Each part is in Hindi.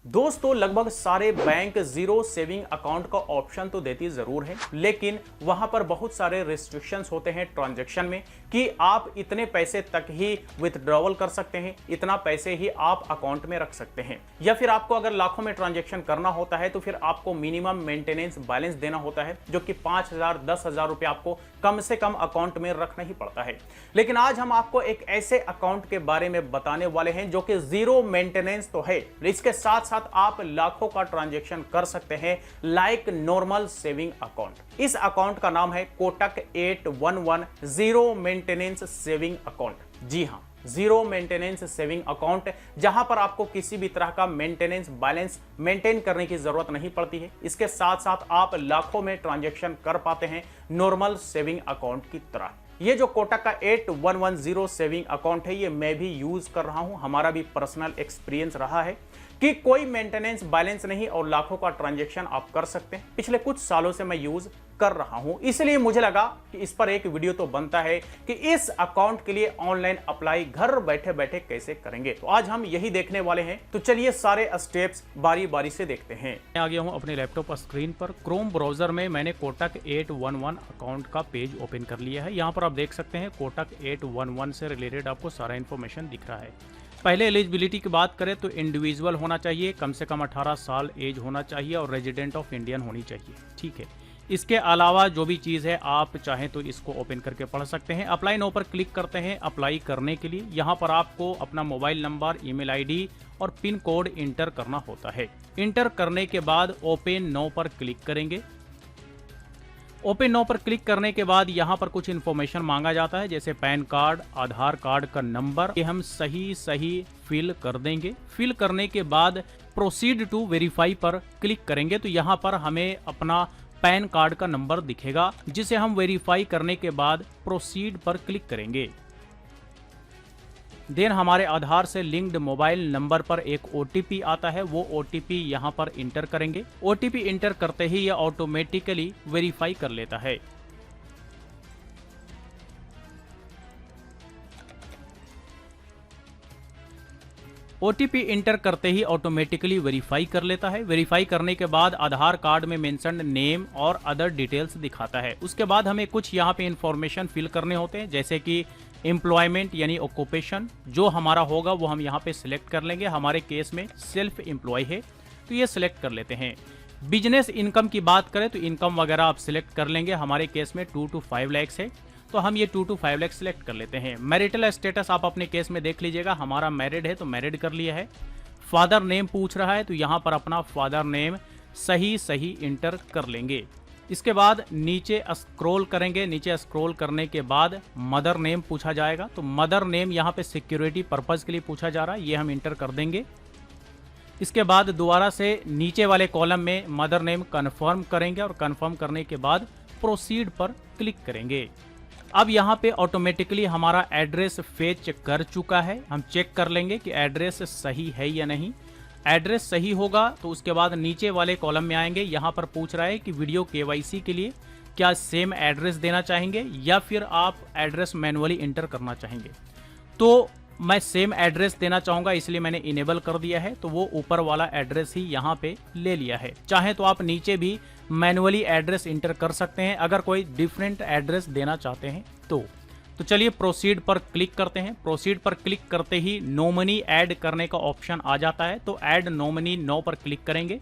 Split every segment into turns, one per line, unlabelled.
दोस्तों लगभग सारे बैंक जीरो सेविंग अकाउंट का ऑप्शन तो देती जरूर है, लेकिन वहां पर बहुत सारे रिस्ट्रिक्शंस होते हैं ट्रांजैक्शन में कि आप इतने पैसे तक ही विथड्रॉवल कर सकते हैं, इतना पैसे ही आप अकाउंट में रख सकते हैं, या फिर आपको अगर लाखों में ट्रांजैक्शन करना होता है तो फिर आपको मिनिमम मेंटेनेंस बैलेंस देना होता है, जो कि 5,000 10,000 रुपए आपको कम से कम अकाउंट में रखना ही पड़ता है। लेकिन आज हम आपको एक ऐसे अकाउंट के बारे में बताने वाले हैं जो कि जीरो मेंटेनेंस तो है, इसके साथ साथ आप लाखों का ट्रांजैक्शन कर सकते हैं लाइक नॉर्मल सेविंग अकाउंट। इस अकाउंट का नाम है Kotak 811 zero maintenance saving account. जी हां, जीरो मेंटेनेंस सेविंग अकाउंट, जहां पर आपको किसी भी तरह का मेंटेनेंस बैलेंस मेंटेन करने की जरूरत नहीं पड़ती है। इसके साथ साथ आप लाखों में ट्रांजैक्शन कर पाते हैं नॉर्मल सेविंग अकाउंट की तरह। ये जो कोटक का 8110 सेविंग अकाउंट है, ये मैं भी यूज कर रहा हूं, हमारा भी पर्सनल एक्सपीरियंस रहा है कि कोई मेंटेनेंस बैलेंस नहीं और लाखों का ट्रांजैक्शन आप कर सकते हैं। पिछले कुछ सालों से मैं यूज कर रहा हूं, इसलिए मुझे लगा कि इस पर एक वीडियो तो बनता है कि इस अकाउंट के लिए ऑनलाइन अप्लाई घर बैठे बैठे कैसे करेंगे। तो आज हम यही देखने वाले हैं, तो चलिए सारे स्टेप्स बारी बारी से देखते हैं।
मैं आ गया हूं अपने लैपटॉप स्क्रीन पर। क्रोम ब्राउजर में मैंने कोटक 811 अकाउंट का पेज ओपन कर लिया है। यहां पर आप देख सकते हैं कोटक 811 से रिलेटेड आपको सारा इन्फॉर्मेशन दिख रहा है। पहले एलिजिबिलिटी की बात करें तो इंडिविजुअल होना चाहिए, कम से कम 18 साल एज होना चाहिए और रेजिडेंट ऑफ इंडियन होनी चाहिए। ठीक है, इसके अलावा जो भी चीज़ है आप चाहें तो इसको ओपन करके पढ़ सकते हैं। अप्लाई नो पर क्लिक करते हैं। अप्लाई करने के लिए यहाँ पर आपको अपना मोबाइल नंबर, ईमेल आईडी और पिन कोड इंटर करना होता है। इंटर करने के बाद ओपन नो पर क्लिक करेंगे। ओपन नो पर क्लिक करने के बाद यहाँ पर कुछ इन्फॉर्मेशन मांगा जाता है, जैसे पैन कार्ड, आधार कार्ड का नंबर, ये हम सही फिल कर देंगे। फिल करने के बाद प्रोसीड टू वेरीफाई पर क्लिक करेंगे तो यहाँ पर हमें अपना पैन कार्ड का नंबर दिखेगा, जिसे हम वेरीफाई करने के बाद प्रोसीड पर क्लिक करेंगे। देन हमारे आधार से लिंक्ड मोबाइल नंबर पर एक OTP आता है, वो OTP यहाँ पर इंटर करेंगे। OTP इंटर करते ही यह ऑटोमेटिकली वेरीफाई कर लेता है। OTP इंटर करते ही ऑटोमेटिकली वेरीफाई कर लेता है। वेरीफाई करने के बाद आधार कार्ड में मेंशन्ड नेम और अदर डिटेल्स दिखाता है। उसके बाद हमें कुछ यहाँ पे इंफॉर्मेशन फिल करने होते हैं, जैसे कि एम्प्लॉयमेंट यानी ऑक्यूपेशन जो हमारा होगा वो हम यहाँ पे सिलेक्ट कर लेंगे। हमारे केस में सेल्फ एम्प्लॉय है तो ये सिलेक्ट कर लेते हैं। बिजनेस इनकम की बात करें तो इनकम वगैरह आप सिलेक्ट कर लेंगे। हमारे केस में 2 to 5 लाख है तो हम ये 2 to 5 लाख सिलेक्ट कर लेते हैं। मैरिटल स्टेटस आप अपने केस में देख लीजिएगा, हमारा मैरिड है तो मैरिड कर लिया है। फादर नेम पूछ रहा है तो यहाँ पर अपना फादर नेम सही इंटर कर लेंगे। इसके बाद नीचे स्क्रॉल करेंगे। नीचे स्क्रॉल करने के बाद मदर नेम पूछा जाएगा, तो मदर नेम यहाँ पे सिक्योरिटी पर्पज़ के लिए पूछा जा रहा है, ये हम इंटर कर देंगे। इसके बाद दोबारा से नीचे वाले कॉलम में मदर नेम कन्फर्म करेंगे और कन्फर्म करने के बाद प्रोसीड पर क्लिक करेंगे। अब यहाँ पे ऑटोमेटिकली हमारा एड्रेस फेच कर चुका है। हम चेक कर लेंगे कि एड्रेस सही है या नहीं। एड्रेस सही होगा तो उसके बाद नीचे वाले कॉलम में आएंगे। यहाँ पर पूछ रहा है कि वीडियो KYC के लिए क्या सेम एड्रेस देना चाहेंगे या फिर आप एड्रेस मैनुअली इंटर करना चाहेंगे। तो मैं सेम एड्रेस देना चाहूँगा, इसलिए मैंने इनेबल कर दिया है, तो वो ऊपर वाला एड्रेस ही यहाँ पे ले लिया है। चाहे तो आप नीचे भी मैनुअली एड्रेस इंटर कर सकते हैं अगर कोई डिफरेंट एड्रेस देना चाहते हैं तो चलिए प्रोसीड पर क्लिक करते हैं। प्रोसीड पर क्लिक करते ही नॉमिनी ऐड करने का ऑप्शन आ जाता है, तो ऐड नॉमिनी नो पर क्लिक करेंगे।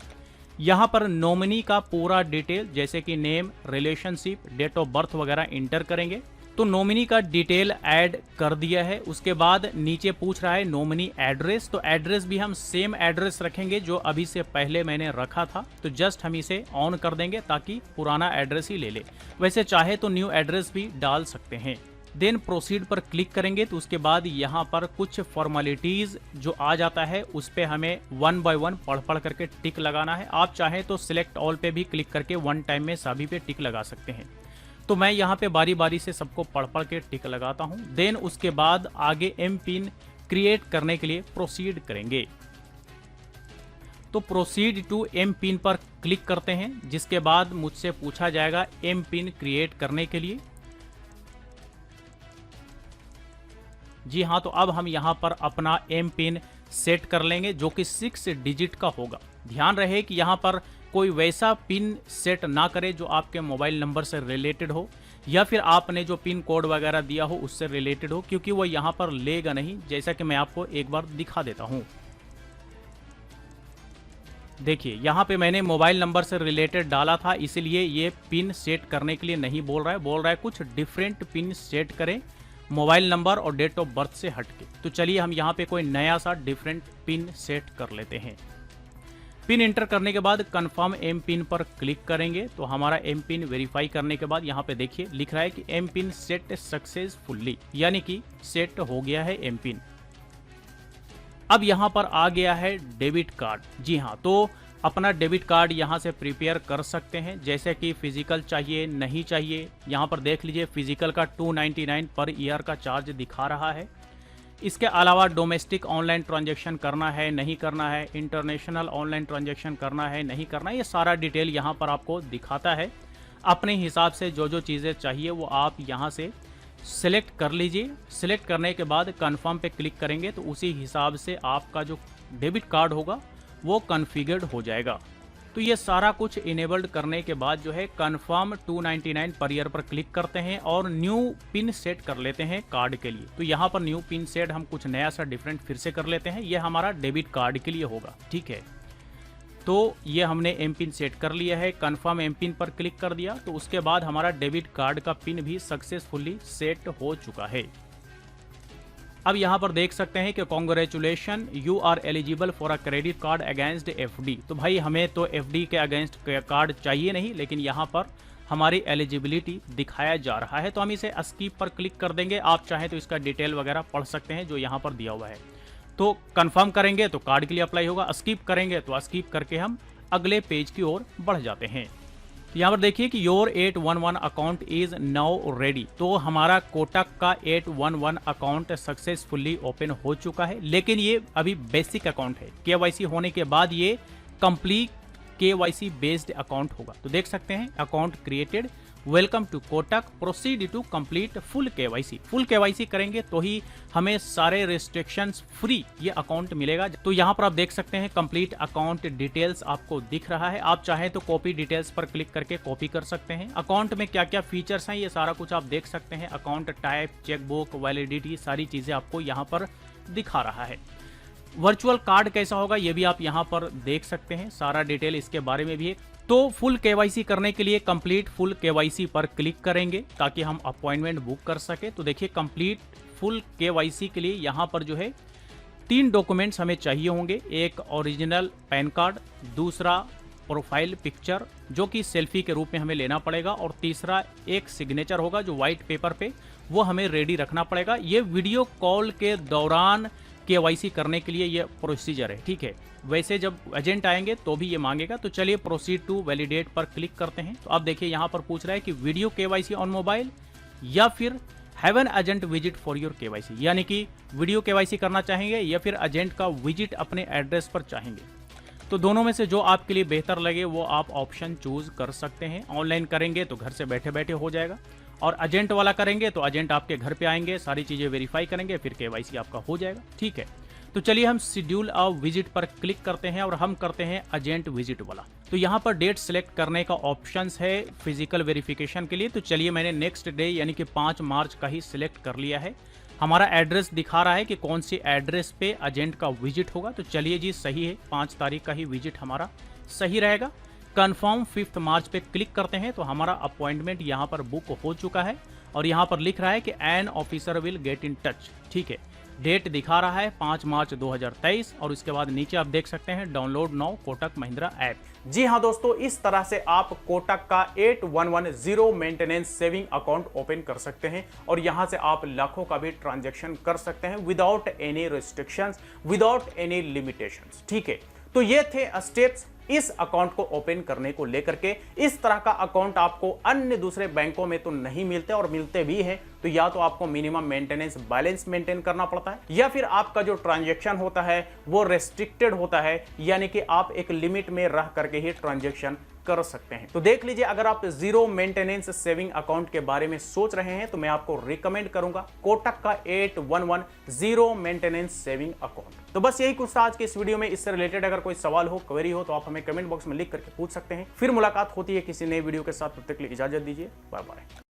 यहाँ पर नॉमिनी का पूरा डिटेल जैसे कि name, relationship, date of birth वगैरह इंटर करेंगे। तो नॉमिनी का डिटेल ऐड कर दिया है। उसके बाद नीचे पूछ रहा है नॉमिनी एड्रेस, तो एड्रेस भी हम सेम एड्रेस रखेंगे जो अभी से पहले मैंने रखा था, तो जस्ट हम इसे ऑन कर देंगे ताकि पुराना एड्रेस ही ले ले। वैसे चाहे तो न्यू एड्रेस भी डाल सकते हैं। देन प्रोसीड पर क्लिक करेंगे तो उसके बाद यहाँ पर कुछ फॉर्मेलिटीज़ जो आ जाता है उस पर हमें 1 by 1 पढ़ करके टिक लगाना है। आप चाहें तो सिलेक्ट ऑल पे भी क्लिक करके वन टाइम में सभी पे टिक लगा सकते हैं। तो मैं यहाँ पे बारी बारी से सबको पढ़ के टिक लगाता हूँ। देन उसके बाद आगे एम पिन क्रिएट करने के लिए प्रोसीड करेंगे। तो प्रोसीड टू एम पिन पर क्लिक करते हैं, जिसके बाद मुझसे पूछा जाएगा एम पिन क्रिएट करने के लिए। जी हाँ, तो अब हम यहाँ पर अपना एम पिन सेट कर लेंगे जो कि 6 डिजिट का होगा। ध्यान रहे कि यहाँ पर कोई वैसा पिन सेट ना करे जो आपके मोबाइल नंबर से रिलेटेड हो या फिर आपने जो पिन कोड वगैरह दिया हो उससे रिलेटेड हो, क्योंकि वो यहाँ पर लेगा नहीं। जैसा कि मैं आपको एक बार दिखा देता हूँ। देखिए यहाँ पे मैंने मोबाइल नंबर से रिलेटेड डाला था, इसलिए ये पिन सेट करने के लिए नहीं बोल रहा है कुछ डिफरेंट पिन सेट करें मोबाइल नंबर और डेट ऑफ बर्थ से हटके। तो चलिए हम यहाँ पे कोई नया सा डिफरेंट पिन सेट कर लेते हैं। पिन एंटर करने के बाद कंफर्म एम पिन पर क्लिक करेंगे तो हमारा एम पिन वेरीफाई करने के बाद यहाँ पे देखिए लिख रहा है कि एम पिन सेट सक्सेसफुली, यानी कि सेट हो गया है एम पिन। अब यहाँ पर आ गया है डेबिट कार्ड। जी हाँ, तो अपना डेबिट कार्ड यहाँ से प्रिपेयर कर सकते हैं, जैसे कि फिजिकल चाहिए नहीं चाहिए। यहाँ पर देख लीजिए फिजिकल का 299 पर ईयर का चार्ज दिखा रहा है। इसके अलावा डोमेस्टिक ऑनलाइन ट्रांजैक्शन करना है नहीं करना है, इंटरनेशनल ऑनलाइन ट्रांजैक्शन करना है नहीं करना है, ये सारा डिटेल यहाँ पर आपको दिखाता है। अपने हिसाब से जो जो चीज़ें चाहिए वो आप यहाँ से सिलेक्ट कर लीजिए। सिलेक्ट करने के बाद कन्फर्म पे क्लिक करेंगे तो उसी हिसाब से आपका जो डेबिट कार्ड होगा वो कॉन्फ़िगर्ड हो जाएगा। तो ये सारा कुछ इनेबल्ड करने के बाद जो है कन्फर्म 299 पर ईयर पर क्लिक करते हैं और न्यू पिन सेट कर लेते हैं कार्ड के लिए। तो यहाँ पर न्यू पिन सेट हम कुछ नया सा डिफरेंट फिर से कर लेते हैं। ये हमारा डेबिट कार्ड के लिए होगा, ठीक है। तो ये हमने एम पिन सेट कर लिया है, कन्फर्म एम पिन पर क्लिक कर दिया तो उसके बाद हमारा डेबिट कार्ड का पिन भी सक्सेसफुली सेट हो चुका है। अब यहाँ पर देख सकते हैं कि congratulation you are eligible for a credit card against FD. तो भाई हमें तो एफडी के अगेंस्ट कार्ड चाहिए नहीं, लेकिन यहाँ पर हमारी एलिजिबिलिटी दिखाया जा रहा है। तो हम इसे स्किप पर क्लिक कर देंगे। आप चाहें तो इसका डिटेल वगैरह पढ़ सकते हैं जो यहाँ पर दिया हुआ है। तो कंफर्म करेंगे तो कार्ड के लिए अप्लाई होगा, स्किप करेंगे तो स्किप करके हम अगले पेज की ओर बढ़ जाते हैं। तो यहाँ पर देखिए कि your 811 account is now ready. तो हमारा कोटक का 811 अकाउंट सक्सेसफुली ओपन हो चुका है, लेकिन ये अभी बेसिक अकाउंट है। केवाईसी होने के बाद ये कंप्लीट केवाईसी बेस्ड अकाउंट होगा। तो देख सकते हैं account created, welcome to Kotak, proceed to complete full KYC. Full KYC करेंगे तो ही हमें सारे रिस्ट्रिक्शंस फ्री ये अकाउंट मिलेगा। तो यहाँ पर आप देख सकते हैं कंप्लीट अकाउंट डिटेल्स आपको दिख रहा है। आप चाहें तो कॉपी डिटेल्स पर क्लिक करके कॉपी कर सकते हैं। अकाउंट में क्या क्या फीचर्स हैं ये सारा कुछ आप देख सकते हैं। अकाउंट टाइप, चेकबुक, वैलिडिटी, सारी चीज़ें आपको यहाँ पर दिखा रहा है। वर्चुअल कार्ड कैसा होगा ये भी आप यहाँ पर देख सकते हैं, सारा डिटेल इसके बारे में भी है। तो फुल केवाईसी करने के लिए कंप्लीट फुल केवाईसी पर क्लिक करेंगे ताकि हम अपॉइंटमेंट बुक कर सके। तो देखिए कंप्लीट फुल केवाईसी के लिए यहाँ पर जो है 3 डॉक्यूमेंट्स हमें चाहिए होंगे। एक ओरिजिनल पैन कार्ड, दूसरा प्रोफाइल पिक्चर जो कि सेल्फी के रूप में हमें लेना पड़ेगा, और तीसरा एक सिग्नेचर होगा जो व्हाइट पेपर पे, वो हमें रेडी रखना पड़ेगा। ये वीडियो कॉल के दौरान केवाईसी करने के लिए ये प्रोसीजर है, ठीक है। वैसे जब एजेंट आएंगे तो भी ये मांगेगा। तो चलिए प्रोसीड टू वैलिडेट पर क्लिक करते हैं। तो आप देखिए यहाँ पर पूछ रहा है कि वीडियो केवाईसी ऑन मोबाइल या फिर have an agent visit for your KYC, यानी कि वीडियो केवाईसी करना चाहेंगे या फिर एजेंट का विजिट अपने एड्रेस पर चाहेंगे। तो दोनों में से जो आपके लिए बेहतर लगे वो आप ऑप्शन चूज कर सकते हैं। ऑनलाइन करेंगे तो घर से बैठे बैठे हो जाएगा, और एजेंट वाला करेंगे तो एजेंट आपके घर पे आएंगे, सारी चीज़ें वेरीफाई करेंगे, फिर केवाईसी आपका हो जाएगा, ठीक है। तो चलिए हम शेड्यूल अ विजिट पर क्लिक करते हैं और हम करते हैं एजेंट विजिट वाला। तो यहाँ पर डेट सेलेक्ट करने का ऑप्शंस है फिजिकल वेरिफिकेशन के लिए। तो चलिए मैंने नेक्स्ट डे यानी कि 5 मार्च का ही सिलेक्ट कर लिया है। हमारा एड्रेस दिखा रहा है कि कौन सी एड्रेस पे एजेंट का विजिट होगा। तो चलिए जी सही है, 5 तारीख का ही विजिट हमारा सही रहेगा। कन्फर्म 5 मार्च पे क्लिक करते हैं तो हमारा अपॉइंटमेंट यहाँ पर बुक हो चुका है, और यहाँ पर लिख रहा है कि an officer will get in touch, ठीक है। डेट दिखा रहा है 5 मार्च 2023, और उसके बाद नीचे आप देख सकते हैं download now Kotak Mahindra app.
जी हाँ दोस्तों, इस तरह से आप कोटक का 811 मेंटेनेंस सेविंग अकाउंट ओपन कर सकते हैं, और यहां से आप लाखों का भी ट्रांजैक्शन कर सकते हैं without any restrictions, without any limitations, ठीक है। तो ये थे स्टेप्स इस अकाउंट को ओपन करने को लेकर के। इस तरह का अकाउंट आपको अन्य दूसरे बैंकों में तो नहीं मिलते, और मिलते भी हैं तो या तो आपको मिनिमम मेंटेनेंस बैलेंस मेंटेन करना पड़ता है, या फिर आपका जो ट्रांजैक्शन होता है वो रेस्ट्रिक्टेड होता है, यानी कि आप एक लिमिट में रह करके ही ट्रांजैक्शन कर सकते हैं। तो देख लीजिए, अगर आप जीरो मेंटेनेंस सेविंग अकाउंट के बारे में सोच रहे हैं तो मैं आपको रिकमेंड करूंगा कोटक का 811 जीरो मेंटेनेंस सेविंग अकाउंट। तो बस यही कुछ था आज के इस वीडियो में। इससे रिलेटेड अगर कोई सवाल हो, क्वेरी हो, तो आप हमें कमेंट बॉक्स में लिख करके पूछ सकते हैं। फिर मुलाकात होती है किसी नए वीडियो के साथ, तब तक के लिए इजाजत दीजिए। Bye bye.